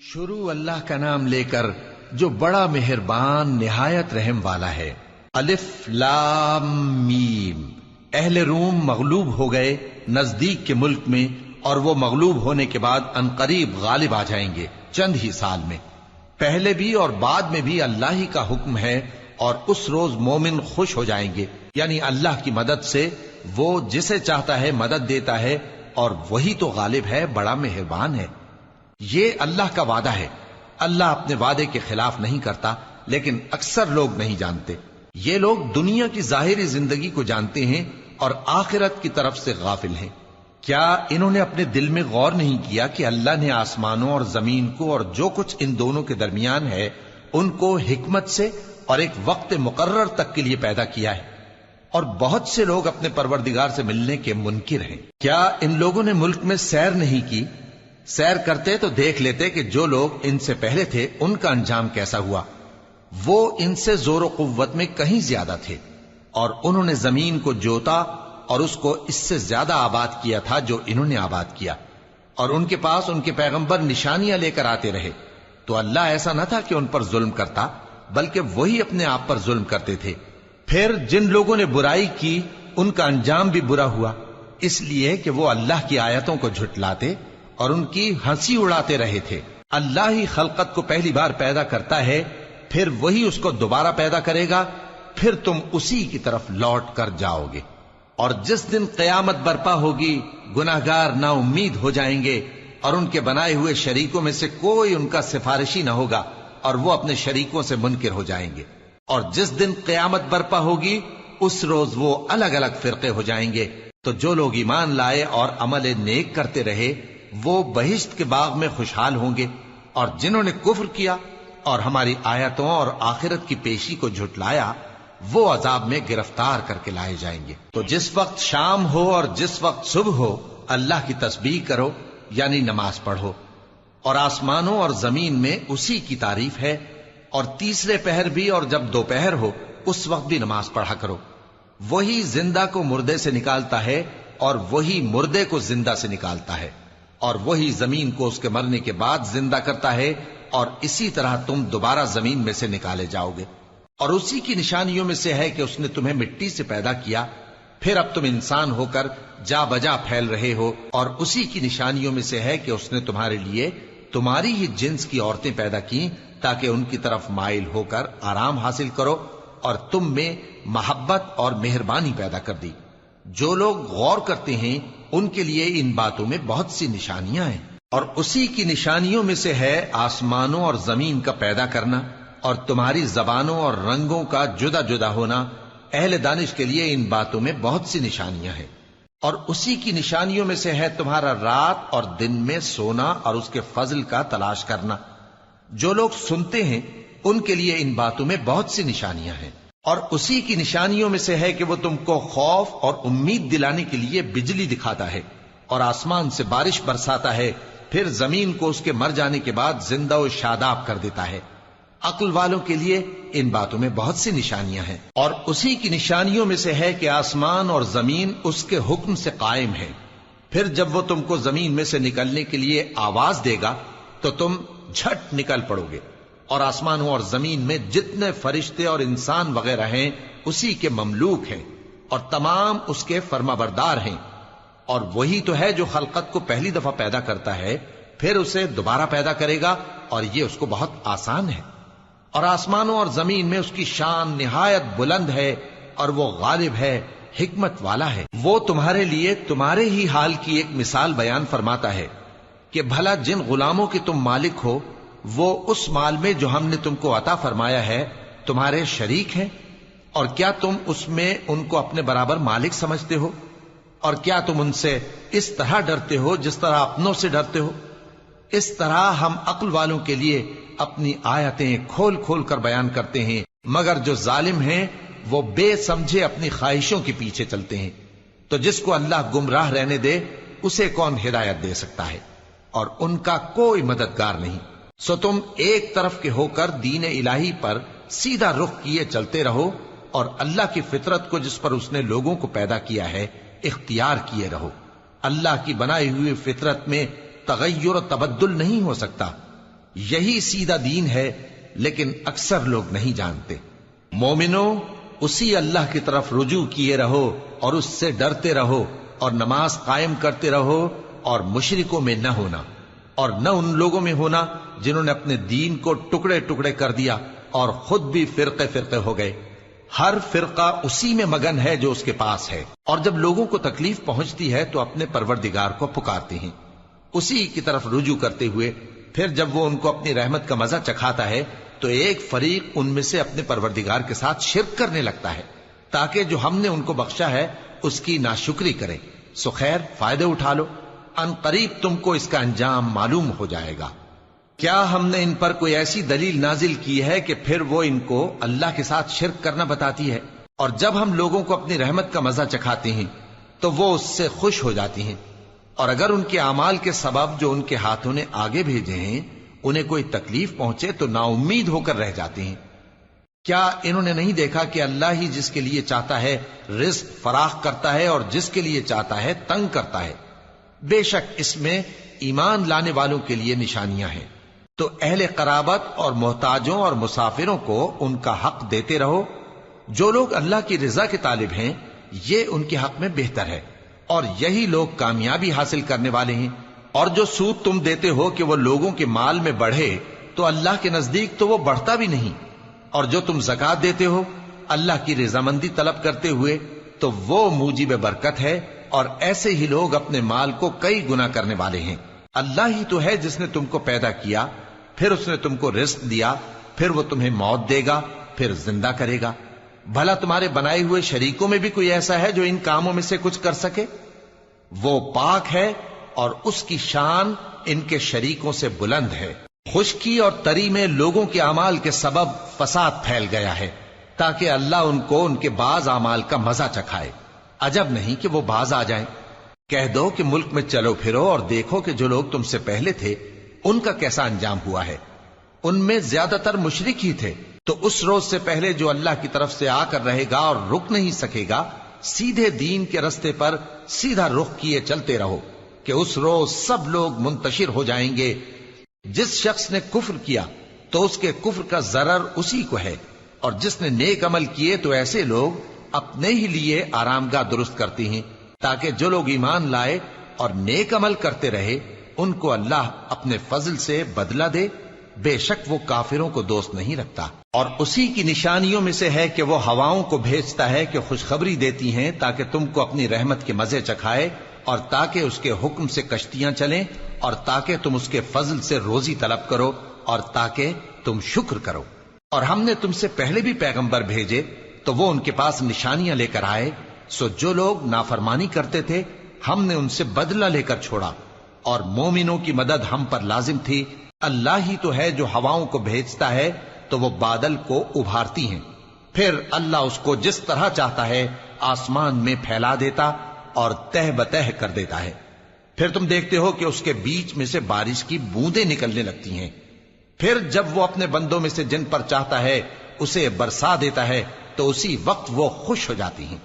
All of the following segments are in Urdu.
شروع اللہ کا نام لے کر جو بڑا مہربان نہایت رحم والا ہے۔ الف لام میم۔ اہل روم مغلوب ہو گئے نزدیک کے ملک میں، اور وہ مغلوب ہونے کے بعد عنقریب غالب آ جائیں گے چند ہی سال میں۔ پہلے بھی اور بعد میں بھی اللہ ہی کا حکم ہے، اور اس روز مومن خوش ہو جائیں گے، یعنی اللہ کی مدد سے وہ جسے چاہتا ہے مدد دیتا ہے، اور وہی تو غالب ہے، بڑا مہربان ہے۔ یہ اللہ کا وعدہ ہے۔ اللہ اپنے وعدے کے خلاف نہیں کرتا، لیکن اکثر لوگ نہیں جانتے۔ یہ لوگ دنیا کی ظاہری زندگی کو جانتے ہیں اور آخرت کی طرف سے غافل ہیں۔ کیا انہوں نے اپنے دل میں غور نہیں کیا کہ اللہ نے آسمانوں اور زمین کو اور جو کچھ ان دونوں کے درمیان ہے ان کو حکمت سے اور ایک وقت مقرر تک کے لیے پیدا کیا ہے؟ اور بہت سے لوگ اپنے پروردگار سے ملنے کے منکر ہیں۔ کیا ان لوگوں نے ملک میں سیر نہیں کی؟ سیر کرتے تو دیکھ لیتے کہ جو لوگ ان سے پہلے تھے ان کا انجام کیسا ہوا۔ وہ ان سے زور و قوت میں کہیں زیادہ تھے، اور انہوں نے زمین کو جوتا اور اس کو اس سے زیادہ آباد کیا تھا جو انہوں نے آباد کیا، اور ان کے پاس ان کے پیغمبر نشانیاں لے کر آتے رہے۔ تو اللہ ایسا نہ تھا کہ ان پر ظلم کرتا، بلکہ وہی اپنے آپ پر ظلم کرتے تھے۔ پھر جن لوگوں نے برائی کی ان کا انجام بھی برا ہوا، اس لیے کہ وہ اللہ کی آیتوں کو جھٹلاتے اور ان کی ہنسی اڑاتے رہے تھے۔ اللہ ہی خلقت کو پہلی بار پیدا کرتا ہے، پھر وہی اس کو دوبارہ پیدا کرے گا، پھر تم اسی کی طرف لوٹ کر جاؤ گے۔ اور جس دن قیامت برپا ہوگی گناہگار نا امید ہو جائیں گے، اور ان کے بنائے ہوئے شریکوں میں سے کوئی ان کا سفارشی نہ ہوگا، اور وہ اپنے شریکوں سے منکر ہو جائیں گے۔ اور جس دن قیامت برپا ہوگی اس روز وہ الگ الگ فرقے ہو جائیں گے۔ تو جو لوگ ایمان لائے اور عمل نیک کرتے رہے وہ بہشت کے باغ میں خوشحال ہوں گے، اور جنہوں نے کفر کیا اور ہماری آیتوں اور آخرت کی پیشی کو جھٹلایا وہ عذاب میں گرفتار کر کے لائے جائیں گے۔ تو جس وقت شام ہو اور جس وقت صبح ہو اللہ کی تسبیح کرو، یعنی نماز پڑھو، اور آسمانوں اور زمین میں اسی کی تعریف ہے، اور تیسرے پہر بھی اور جب دوپہر ہو اس وقت بھی نماز پڑھا کرو۔ وہی زندہ کو مردے سے نکالتا ہے اور وہی مردے کو زندہ سے نکالتا ہے، اور وہی زمین کو اس کے مرنے کے بعد زندہ کرتا ہے، اور اسی طرح تم دوبارہ زمین میں سے نکالے جاؤ گے۔ اور اسی کی نشانیوں میں سے ہے کہ اس نے تمہیں مٹی سے پیدا کیا، پھر اب تم انسان ہو کر جا بجا پھیل رہے ہو، اور اسی کی نشانیوں میں سے ہے کہ اس نے تمہارے لیے تمہاری ہی جنس کی عورتیں پیدا کی تاکہ ان کی طرف مائل ہو کر آرام حاصل کرو، اور تم میں محبت اور مہربانی پیدا کر دی۔ جو لوگ غور کرتے ہیں ان کے لیے ان باتوں میں بہت سی نشانیاں ہیں۔ اور اسی کی نشانیوں میں سے ہے آسمانوں اور زمین کا پیدا کرنا، اور تمہاری زبانوں اور رنگوں کا جدا جدا ہونا۔ اہل دانش کے لیے ان باتوں میں بہت سی نشانیاں ہیں۔ اور اسی کی نشانیوں میں سے ہے تمہارا رات اور دن میں سونا اور اس کے فضل کا تلاش کرنا۔ جو لوگ سنتے ہیں ان کے لیے ان باتوں میں بہت سی نشانیاں ہیں۔ اور اسی کی نشانیوں میں سے ہے کہ وہ تم کو خوف اور امید دلانے کے لیے بجلی دکھاتا ہے، اور آسمان سے بارش برساتا ہے، پھر زمین کو اس کے مر جانے کے بعد زندہ و شاداب کر دیتا ہے۔ عقل والوں کے لیے ان باتوں میں بہت سی نشانیاں ہیں۔ اور اسی کی نشانیوں میں سے ہے کہ آسمان اور زمین اس کے حکم سے قائم ہے، پھر جب وہ تم کو زمین میں سے نکلنے کے لیے آواز دے گا تو تم جھٹ نکل پڑو گے۔ اور آسمانوں اور زمین میں جتنے فرشتے اور انسان وغیرہ ہیں اسی کے مملوک ہیں، اور تمام اس کے فرما بردار ہیں۔ اور وہی تو ہے جو خلقت کو پہلی دفعہ پیدا کرتا ہے، پھر اسے دوبارہ پیدا کرے گا، اور یہ اس کو بہت آسان ہے۔ اور آسمانوں اور زمین میں اس کی شان نہایت بلند ہے، اور وہ غالب ہے، حکمت والا ہے۔ وہ تمہارے لیے تمہارے ہی حال کی ایک مثال بیان فرماتا ہے کہ بھلا جن غلاموں کے تم مالک ہو وہ اس مال میں جو ہم نے تم کو عطا فرمایا ہے تمہارے شریک ہیں، اور کیا تم اس میں ان کو اپنے برابر مالک سمجھتے ہو؟ اور کیا تم ان سے اس طرح ڈرتے ہو جس طرح اپنوں سے ڈرتے ہو؟ اس طرح ہم عقل والوں کے لیے اپنی آیتیں کھول کھول کر بیان کرتے ہیں، مگر جو ظالم ہیں وہ بے سمجھے اپنی خواہشوں کے پیچھے چلتے ہیں۔ تو جس کو اللہ گمراہ رہنے دے اسے کون ہدایت دے سکتا ہے، اور ان کا کوئی مددگار نہیں۔ سو تم ایک طرف کے ہو کر دین الہی پر سیدھا رخ کیے چلتے رہو، اور اللہ کی فطرت کو جس پر اس نے لوگوں کو پیدا کیا ہے اختیار کیے رہو۔ اللہ کی بنائی ہوئی فطرت میں تغیر و تبدل نہیں ہو سکتا۔ یہی سیدھا دین ہے، لیکن اکثر لوگ نہیں جانتے۔ مومنو، اسی اللہ کی طرف رجوع کیے رہو اور اس سے ڈرتے رہو، اور نماز قائم کرتے رہو، اور مشرکوں میں نہ ہونا، اور نہ ان لوگوں میں ہونا جنہوں نے اپنے دین کو ٹکڑے ٹکڑے کر دیا اور خود بھی فرقے فرقے ہو گئے۔ ہر فرقہ اسی میں مگن ہے جو اس کے پاس ہے، اور جب لوگوں کو تکلیف پہنچتی ہے تو اپنے پروردگار کو پکارتے ہیں، اسی کی طرف رجوع کرتے ہوئے۔ پھر جب وہ ان کو اپنی رحمت کا مزہ چکھاتا ہے تو ایک فریق ان میں سے اپنے پروردگار کے ساتھ شرک کرنے لگتا ہے، تاکہ جو ہم نے ان کو بخشا ہے اس کی ناشکری کرے۔ سو خیر، فائدے اٹھا لو، ان قریب تم کو اس کا انجام معلوم ہو جائے گا۔ کیا ہم نے ان پر کوئی ایسی دلیل نازل کی ہے کہ پھر وہ ان کو اللہ کے ساتھ شرک کرنا بتاتی ہے؟ اور جب ہم لوگوں کو اپنی رحمت کا مزہ چکھاتے ہیں تو وہ اس سے خوش ہو جاتی ہیں، اور اگر ان کے اعمال کے سبب جو ان کے ہاتھوں نے آگے بھیجے ہیں انہیں کوئی تکلیف پہنچے تو نا امید ہو کر رہ جاتے ہیں۔ کیا انہوں نے نہیں دیکھا کہ اللہ ہی جس کے لیے چاہتا ہے رزق فراخ کرتا ہے اور جس کے لیے چاہتا ہے تنگ کرتا ہے؟ بے شک اس میں ایمان لانے والوں کے لیے نشانیاں ہیں۔ تو اہل قرابت اور محتاجوں اور مسافروں کو ان کا حق دیتے رہو۔ جو لوگ اللہ کی رضا کے طالب ہیں یہ ان کے حق میں بہتر ہے، اور یہی لوگ کامیابی حاصل کرنے والے ہیں۔ اور جو سود تم دیتے ہو کہ وہ لوگوں کے مال میں بڑھے تو اللہ کے نزدیک تو وہ بڑھتا بھی نہیں، اور جو تم زکوٰۃ دیتے ہو اللہ کی رضامندی طلب کرتے ہوئے تو وہ موجب برکت ہے، اور ایسے ہی لوگ اپنے مال کو کئی گنا کرنے والے ہیں۔ اللہ ہی تو ہے جس نے تم کو پیدا کیا، پھر اس نے تم کو رزق دیا، پھر وہ تمہیں موت دے گا، پھر زندہ کرے گا۔ بھلا تمہارے بنائے ہوئے شریکوں میں بھی کوئی ایسا ہے جو ان کاموں میں سے کچھ کر سکے؟ وہ پاک ہے اور اس کی شان ان کے شریکوں سے بلند ہے۔ خشکی اور تری میں لوگوں کے اعمال کے سبب فساد پھیل گیا ہے، تاکہ اللہ ان کو ان کے بعض اعمال کا مزہ چکھائے۔ عجب نہیں کہ وہ باز آ جائیں۔ کہہ دو کہ ملک میں چلو پھرو اور دیکھو کہ جو لوگ تم سے پہلے تھے ان کا کیسا انجام ہوا ہے۔ ان میں زیادہ تر مشرک ہی تھے۔ تو اس روز سے پہلے جو اللہ کی طرف سے آ کر رہے گا اور رک نہیں سکے گا، سیدھے دین کے رستے پر سیدھا رخ کیے چلتے رہو، کہ اس روز سب لوگ منتشر ہو جائیں گے۔ جس شخص نے کفر کیا تو اس کے کفر کا ضرر اسی کو ہے، اور جس نے نیک عمل کیے تو ایسے لوگ اپنے ہی لیے آرامگاہ درست کرتے ہیں، تاکہ جو لوگ ایمان لائے اور نیک عمل کرتے رہے ان کو اللہ اپنے فضل سے بدلہ دے۔ بے شک وہ کافروں کو دوست نہیں رکھتا۔ اور اسی کی نشانیوں میں سے ہے کہ وہ ہواؤں کو بھیجتا ہے کہ خوشخبری دیتی ہیں تاکہ تم کو اپنی رحمت کے مزے چکھائے، اور تاکہ اس کے حکم سے کشتیاں چلیں، اور تاکہ تم اس کے فضل سے روزی طلب کرو، اور تاکہ تم شکر کرو۔ اور ہم نے تم سے پہلے بھی پیغمبر بھیجے تو وہ ان کے پاس نشانیاں لے کر آئے، سو جو لوگ نافرمانی کرتے تھے ہم نے ان سے بدلہ لے کر چھوڑا، اور مومنوں کی مدد ہم پر لازم تھی۔ اللہ ہی تو ہے جو ہواؤں کو بھیجتا ہے تو وہ بادل کو ابھارتی ہیں، پھر اللہ اس کو جس طرح چاہتا ہے آسمان میں پھیلا دیتا اور تہ بتہ کر دیتا ہے۔ پھر تم دیکھتے ہو کہ اس کے بیچ میں سے بارش کی بوندیں نکلنے لگتی ہیں، پھر جب وہ اپنے بندوں میں سے جن پر چاہتا ہے اسے برسا دیتا ہے تو اسی وقت وہ خوش ہو جاتی ہیں،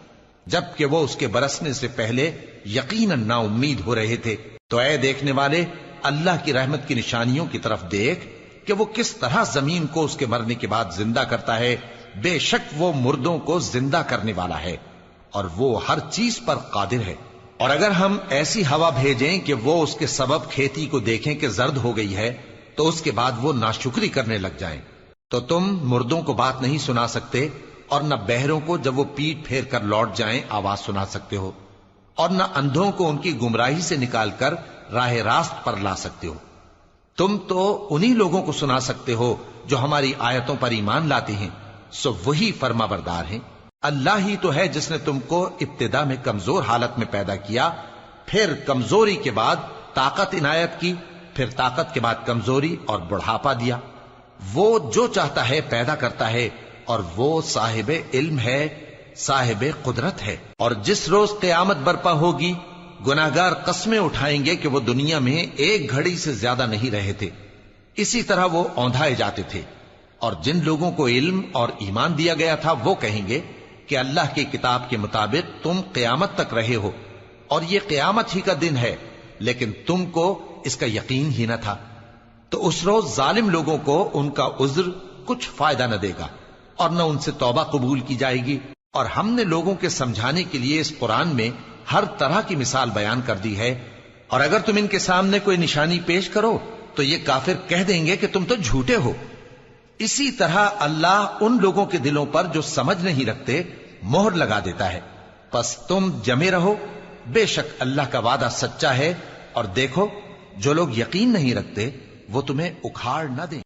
جبکہ وہ اس کے برسنے سے پہلے یقیناً نا امید ہو رہے تھے۔ تو اے دیکھنے والے، اللہ کی رحمت کی نشانیوں کی طرف دیکھ کہ وہ کس طرح زمین کو اس کے مرنے کے بعد زندہ کرتا ہے۔ بے شک وہ مردوں کو زندہ کرنے والا ہے اور وہ ہر چیز پر قادر ہے۔ اور اگر ہم ایسی ہوا بھیجیں کہ وہ اس کے سبب کھیتی کو دیکھیں کہ زرد ہو گئی ہے تو اس کے بعد وہ ناشکری کرنے لگ جائیں، تو تم مردوں کو بات نہیں سنا سکتے، اور نہ بہروں کو جب وہ پیٹ پھیر کر لوٹ جائیں آواز سنا سکتے ہو، اور نہ اندھوں کو ان کی گمراہی سے نکال کر راہ راست پر لا سکتے ہو۔ تم تو انہی لوگوں کو سنا سکتے ہو جو ہماری آیتوں پر ایمان لاتے ہیں، سو وہی فرما بردار ہیں۔ اللہ ہی تو ہے جس نے تم کو ابتدا میں کمزور حالت میں پیدا کیا، پھر کمزوری کے بعد طاقت عنایت کی، پھر طاقت کے بعد کمزوری اور بڑھاپا دیا۔ وہ جو چاہتا ہے پیدا کرتا ہے، اور وہ صاحب علم ہے، صاحب قدرت ہے۔ اور جس روز قیامت برپا ہوگی گناہگار قسمیں اٹھائیں گے کہ وہ دنیا میں ایک گھڑی سے زیادہ نہیں رہے تھے، اسی طرح وہ اوندھائے جاتے تھے۔ اور جن لوگوں کو علم اور ایمان دیا گیا تھا وہ کہیں گے کہ اللہ کی کتاب کے مطابق تم قیامت تک رہے ہو، اور یہ قیامت ہی کا دن ہے، لیکن تم کو اس کا یقین ہی نہ تھا۔ تو اس روز ظالم لوگوں کو ان کا عذر کچھ فائدہ نہ دے گا اور نہ ان سے توبہ قبول کی جائے گی. اور ہم نے لوگوں کے سمجھانے کے لیے اس قرآن میں ہر طرح کی مثال بیان کر دی ہے، اور اگر تم ان کے سامنے کوئی نشانی پیش کرو تو یہ کافر کہہ دیں گے کہ تم تو جھوٹے ہو. اسی طرح اللہ ان لوگوں کے دلوں پر جو سمجھ نہیں رکھتے مہر لگا دیتا ہے. پس تم جمے رہو، بے شک اللہ کا وعدہ سچا ہے، اور دیکھو جو لوگ یقین نہیں رکھتے وہ تمہیں اکھاڑ نہ دیں.